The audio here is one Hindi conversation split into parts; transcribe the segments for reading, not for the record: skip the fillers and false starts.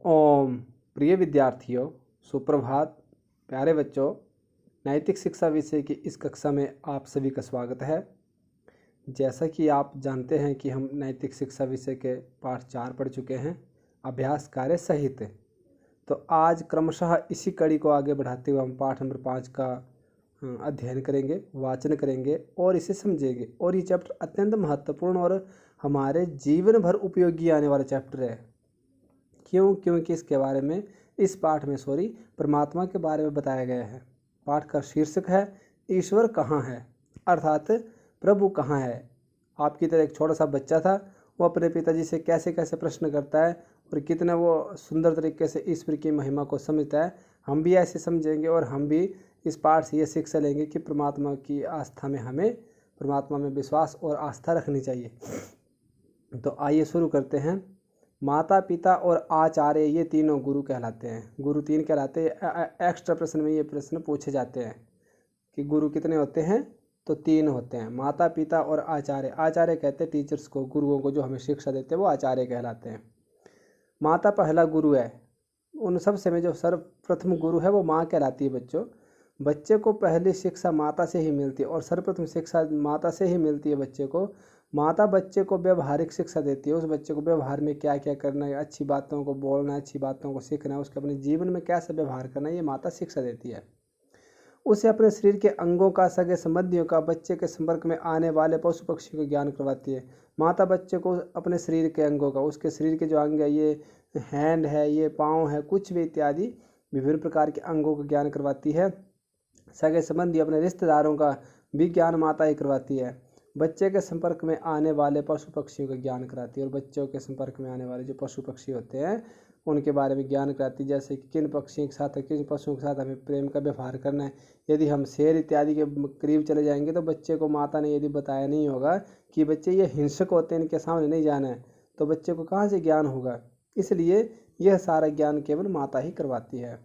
ओम। प्रिय विद्यार्थियों, सुप्रभात। प्यारे बच्चों, नैतिक शिक्षा विषय की इस कक्षा में आप सभी का स्वागत है। जैसा कि आप जानते हैं कि हम नैतिक शिक्षा विषय के पाठ 4 पढ़ चुके हैं, अभ्यास कार्य सहित। तो आज क्रमशः इसी कड़ी को आगे बढ़ाते हुए हम पाठ नंबर 5 का अध्ययन करेंगे, वाचन करेंगे और इसे समझेंगे। और ये चैप्टर अत्यंत महत्वपूर्ण और हमारे जीवन भर उपयोगी आने वाला चैप्टर है। क्योंकि इसके बारे में इस पाठ में परमात्मा के बारे में बताया गया है। पाठ का शीर्षक है ईश्वर कहाँ है, अर्थात प्रभु कहाँ है। आपकी तरह एक छोटा सा बच्चा था, वो अपने पिताजी से कैसे कैसे प्रश्न करता है और कितना वो सुंदर तरीके से ईश्वर की महिमा को समझता है। हम भी ऐसे समझेंगे और हम भी इस पाठ से ये शिक्षा लेंगे कि परमात्मा की आस्था में हमें परमात्मा में विश्वास और आस्था रखनी चाहिए। तो आइए शुरू करते हैं। माता पिता और आचार्य ये तीनों गुरु कहलाते हैं। गुरु 3 कहलाते हैं। एक्स्ट्रा प्रश्न में ये प्रश्न पूछे जाते हैं कि गुरु कितने होते हैं, तो 3 होते हैं, माता पिता और आचार्य। आचार्य कहते हैं टीचर्स को, गुरुओं को जो हमें शिक्षा देते हैं वो आचार्य कहलाते हैं। माता पहला गुरु है। उन सब से में जो सर्वप्रथम गुरु है वो माँ कहलाती है। बच्चे को पहली शिक्षा माता से ही मिलती है और सर्वप्रथम शिक्षा माता से ही मिलती है। बच्चे को माता बच्चे को व्यवहारिक शिक्षा देती है। उस बच्चे को व्यवहार में क्या क्या करना है, अच्छी बातों को बोलना है, अच्छी बातों को सीखना है, उसके अपने जीवन में कैसे व्यवहार करना है, ये माता शिक्षा देती है। उसे अपने शरीर के अंगों का, सगे संबंधियों का, बच्चे के संपर्क में आने वाले पशु पक्षियों का ज्ञान करवाती है। माता बच्चे को अपने शरीर के अंगों का, उसके शरीर के जो अंग है, ये हैंड है, ये पाँव है, कुछ भी इत्यादि विभिन्न प्रकार के अंगों का ज्ञान करवाती है। सगे संबंधी अपने रिश्तेदारों का भी ज्ञान माता ही करवाती है। बच्चे के संपर्क में आने वाले पशु पक्षियों का ज्ञान कराती है और बच्चों के संपर्क में आने वाले जो पशु पक्षी होते हैं उनके बारे में ज्ञान कराती है। जैसे कि किन पक्षियों के साथ, किन पशुओं के साथ हमें प्रेम का व्यवहार करना है। यदि हम शेर इत्यादि के करीब चले जाएंगे तो बच्चे को माता ने यदि बताया नहीं होगा कि बच्चे ये हिंसक होते हैं, इनके सामने नहीं जाना है, तो बच्चे को कहाँ से ज्ञान होगा। इसलिए यह सारा ज्ञान केवल माता ही करवाती है।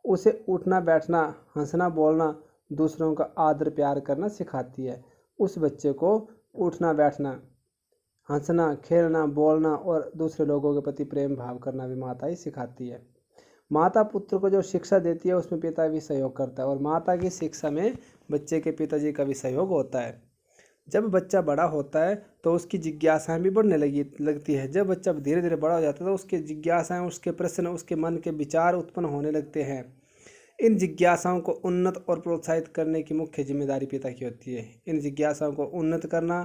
उसे उठना बैठना, हंसना बोलना, दूसरों का आदर प्यार करना सिखाती है। उस बच्चे को उठना बैठना, हंसना, खेलना, बोलना और दूसरे लोगों के प्रति प्रेम भाव करना भी माता ही सिखाती है। माता पुत्र को जो शिक्षा देती है उसमें पिता भी सहयोग करता है और माता की शिक्षा में बच्चे के पिताजी का भी सहयोग होता है। जब बच्चा बड़ा होता है तो उसकी जिज्ञासाएं भी बढ़ने लगती है। जब बच्चा धीरे धीरे बड़ा हो जाता है तो उसकी जिज्ञासाएं, उसके प्रश्न, उसके मन के विचार उत्पन्न होने लगते हैं। इन जिज्ञासाओं को उन्नत और प्रोत्साहित करने की मुख्य जिम्मेदारी पिता की होती है। इन जिज्ञासाओं को उन्नत करना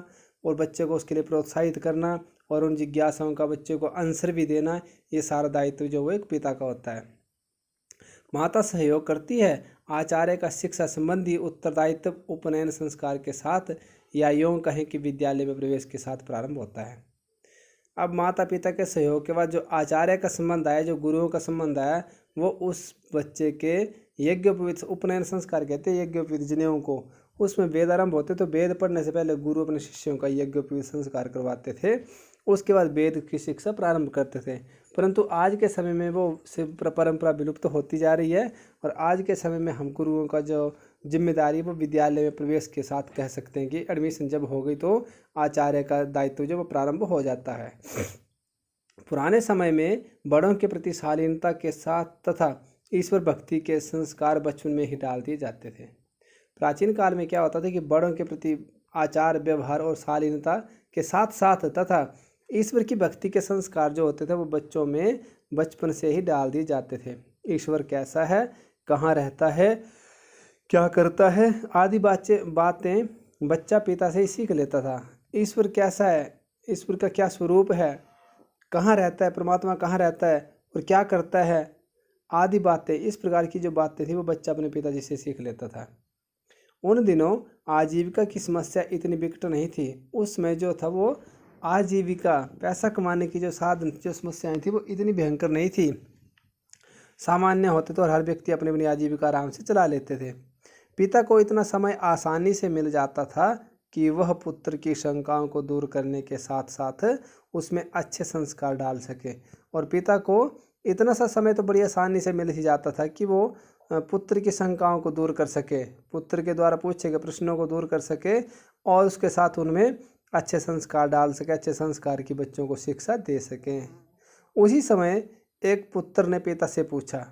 और बच्चे को उसके लिए प्रोत्साहित करना और उन जिज्ञासाओं का बच्चे को आंसर भी देना, ये सारा दायित्व जो वो एक पिता का होता है। माता सहयोग करती है। आचार्य का शिक्षा संबंधी उत्तरदायित्व उपनयन संस्कार के साथ या यूँ कहें कि विद्यालय में प्रवेश के साथ प्रारंभ होता है। अब माता पिता के सहयोग के बाद जो आचार्य का संबंध आया, जो गुरुओं का संबंध आया, वो उस बच्चे के यज्ञोपवीत, उपनयन संस्कार कहते हैं यज्ञोपवीत जनेऊ को, उसमें वेद आरंभ होते तो वेद पढ़ने से पहले गुरु अपने शिष्यों का यज्ञोपवीत संस्कार करवाते थे। उसके बाद वेद की शिक्षा प्रारंभ करते थे। परंतु आज के समय में वो परंपरा विलुप्त होती जा रही है और आज के समय में हम गुरुओं का जो जिम्मेदारी वो विद्यालय में प्रवेश के साथ कह सकते हैं कि एडमिशन जब हो गई तो आचार्य का दायित्व जो वो प्रारंभ हो जाता है। पुराने समय में बड़ों के प्रति शालीनता के साथ तथा ईश्वर भक्ति के संस्कार बचपन में ही डाल दिए जाते थे। प्राचीन काल में क्या होता था कि बड़ों के प्रति आचार व्यवहार और शालीनता के साथ साथ तथा ईश्वर की भक्ति के संस्कार जो होते थे वो बच्चों में बचपन से ही डाल दिए जाते थे। ईश्वर कैसा है, कहाँ रहता है, क्या करता है आदि बातें बच्चा पिता से ही सीख लेता था। ईश्वर कैसा है, ईश्वर का क्या स्वरूप है, कहाँ रहता है, परमात्मा कहाँ रहता है और क्या करता है आदि बातें, इस प्रकार की जो बातें थी वो बच्चा अपने पिताजी से सीख लेता था। उन दिनों आजीविका की समस्या इतनी विकट नहीं थी। उसमें जो था वो आजीविका, पैसा कमाने की जो साधन, जो समस्याएं थी वो इतनी भयंकर नहीं थी। सामान्य होते तो हर व्यक्ति अपनी अपनी आजीविका आराम से चला लेते थे। पिता को इतना समय आसानी से मिल जाता था कि वह पुत्र की शंकाओं को दूर करने के साथ साथ उसमें अच्छे संस्कार डाल सके। और पिता को इतना सा समय तो बड़ी आसानी से मिल ही जाता था कि वो पुत्र की शंकाओं को दूर कर सके, पुत्र के द्वारा पूछे गए प्रश्नों को दूर कर सके और उसके साथ उनमें अच्छे संस्कार डाल सके, अच्छे संस्कार की बच्चों को शिक्षा दे सकें। उसी समय एक पुत्र ने पिता से पूछा।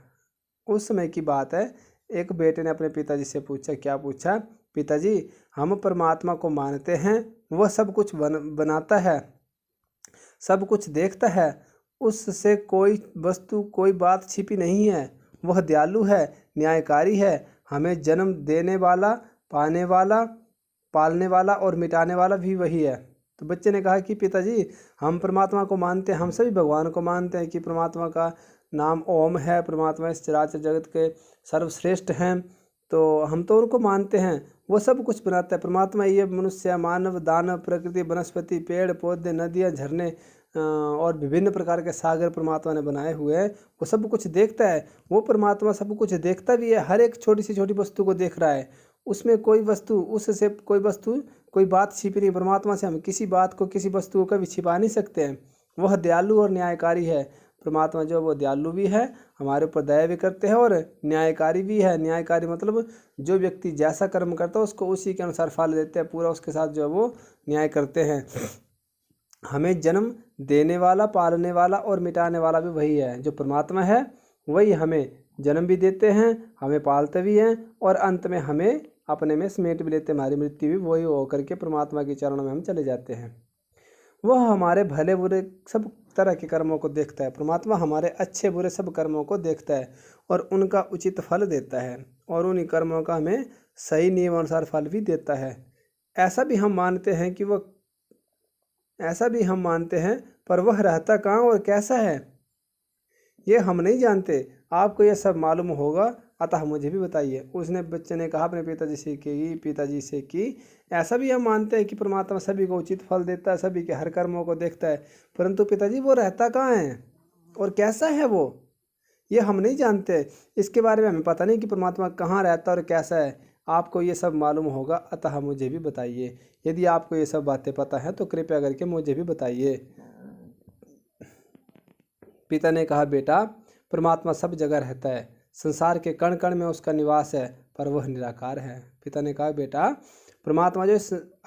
उस समय की बात है, एक बेटे ने अपने पिताजी से पूछा। क्या पूछा? पिताजी, हम परमात्मा को मानते हैं, वह सब कुछ बनाता है, सब कुछ देखता है, उससे कोई वस्तु कोई बात छिपी नहीं है। वह दयालु है, न्यायकारी है, हमें जन्म देने वाला, पाने वाला, पालने वाला और मिटाने वाला भी वही है। तो बच्चे ने कहा कि पिताजी, हम परमात्मा को मानते हैं, हम सभी भगवान को मानते हैं कि परमात्मा का नाम ओम है, परमात्मा इस चराचर जगत के सर्वश्रेष्ठ हैं, तो हम तो उनको मानते हैं। वो सब कुछ बनाता है परमात्मा। ये मनुष्य, मानव, दानव, प्रकृति, वनस्पति, पेड़ पौधे, नदियाँ, झरने और विभिन्न प्रकार के सागर परमात्मा ने बनाए हुए हैं। वो सब कुछ देखता है। वो परमात्मा सब कुछ देखता भी है, हर एक छोटी से छोटी वस्तु को देख रहा है। उसमें कोई वस्तु, उससे कोई वस्तु कोई बात छिपी नहीं। परमात्मा से हम किसी बात को, किसी वस्तु को कभी छिपा नहीं सकते हैं। वह दयालु और न्यायकारी है। परमात्मा जो वो दयालु भी है, हमारे ऊपर दया भी करते हैं, और न्यायकारी भी है। न्यायकारी मतलब जो व्यक्ति जैसा कर्म करता है उसको उसी के अनुसार फल देते हैं, पूरा उसके साथ जो है वो न्याय करते हैं। हमें जन्म देने वाला, पालने वाला और मिटाने वाला भी वही है। जो परमात्मा है वही हमें जन्म भी देते हैं, हमें पालते भी हैं, और अंत में हमें अपने में समेट भी लेते हैं। हमारी मृत्यु भी वही होकर के परमात्मा के चरणों में हम चले जाते हैं। वह हमारे भले बुरे सब तरह के कर्मों को देखता है। परमात्मा हमारे अच्छे बुरे सब कर्मों को देखता है और उनका उचित फल देता है, और उन्हीं कर्मों का हमें सही नियम अनुसार फल भी देता है। ऐसा भी हम मानते हैं कि वह ऐसा भी हम मानते हैं, पर वह रहता कहाँ और कैसा है ये हम नहीं जानते। आपको यह सब मालूम होगा, अतः मुझे भी बताइए। उसने बच्चे ने कहा अपने पिताजी से कि ऐसा भी हम मानते हैं कि परमात्मा सभी को उचित फल देता है, सभी के हर कर्मों को देखता है, परंतु पिताजी वो रहता कहाँ है और कैसा है वो, ये हम नहीं जानते। इसके बारे में हमें पता नहीं कि परमात्मा कहाँ रहता है और कैसा है। आपको ये सब मालूम होगा, अतः मुझे भी बताइए। यदि आपको ये सब बातें पता है तो कृपया करके मुझे भी बताइए। पिता ने कहा, बेटा, परमात्मा सब जगह रहता है, संसार के कण कण में उसका निवास है, पर वह निराकार है। पिता ने कहा, बेटा, परमात्मा जो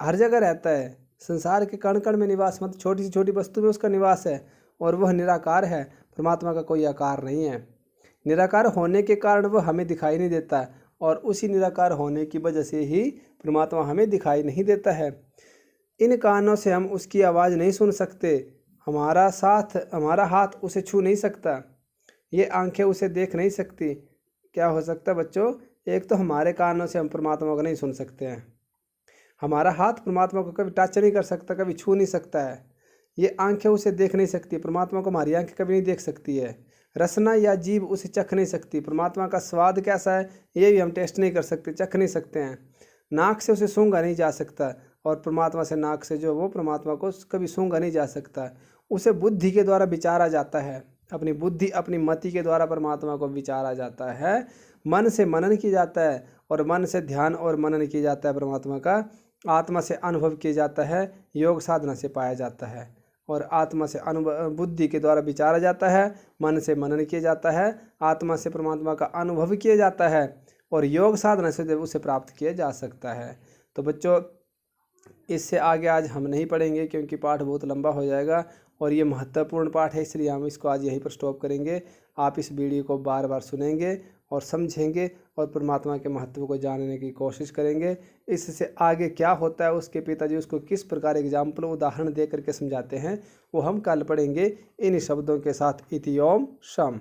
हर जगह रहता है, संसार के कण कण में निवास, मतलब छोटी सी छोटी वस्तु में उसका निवास है, और वह निराकार है। परमात्मा का कोई आकार नहीं है। निराकार होने के कारण वह हमें दिखाई नहीं देता, और उसी निराकार होने की वजह से ही परमात्मा हमें दिखाई नहीं देता है। इन कानों से हम उसकी आवाज़ नहीं सुन सकते, हमारा हाथ उसे छू नहीं सकता, ये आंखें उसे देख नहीं सकती। क्या हो सकता है बच्चों? एक तो हमारे कानों से हम परमात्मा को नहीं सुन सकते हैं, हमारा हाथ परमात्मा को कभी टच नहीं कर सकता, कभी छू नहीं सकता है, ये आंखें उसे देख नहीं सकती, परमात्मा को हमारी आंखें कभी नहीं देख सकती है। रसना या जीभ उसे चख नहीं सकती, परमात्मा का स्वाद कैसा है ये भी हम टेस्ट नहीं कर सकते, चख नहीं सकते हैं। नाक से उसे सूंघा नहीं जा सकता, और परमात्मा से नाक से जो वो परमात्मा को कभी सूंघा नहीं जा सकता। उसे बुद्धि के द्वारा विचारा जाता है, अपनी बुद्धि, अपनी मति के द्वारा परमात्मा को विचारा जाता है। मन से मनन किया जाता है, और मन से ध्यान और मनन किया जाता है परमात्मा का। आत्मा से अनुभव किया जाता है, योग साधना से पाया जाता है। और आत्मा से अनुभव, बुद्धि के द्वारा विचारा जाता है, मन से मनन किया जाता है, आत्मा से परमात्मा का अनुभव किया जाता है, और योग साधना से उसे प्राप्त किया जा सकता है। तो बच्चों, इससे आगे आज हम नहीं पढ़ेंगे क्योंकि पाठ बहुत लंबा हो जाएगा, और ये महत्वपूर्ण पाठ है, इसलिए हम इसको आज यहीं पर स्टॉप करेंगे। आप इस वीडियो को बार बार सुनेंगे और समझेंगे, और परमात्मा के महत्व को जानने की कोशिश करेंगे। इससे आगे क्या होता है, उसके पिताजी उसको किस प्रकार एग्जाम्पल, उदाहरण दे करके समझाते हैं, वो हम कल पढ़ेंगे। इन शब्दों के साथ इति ओम शम।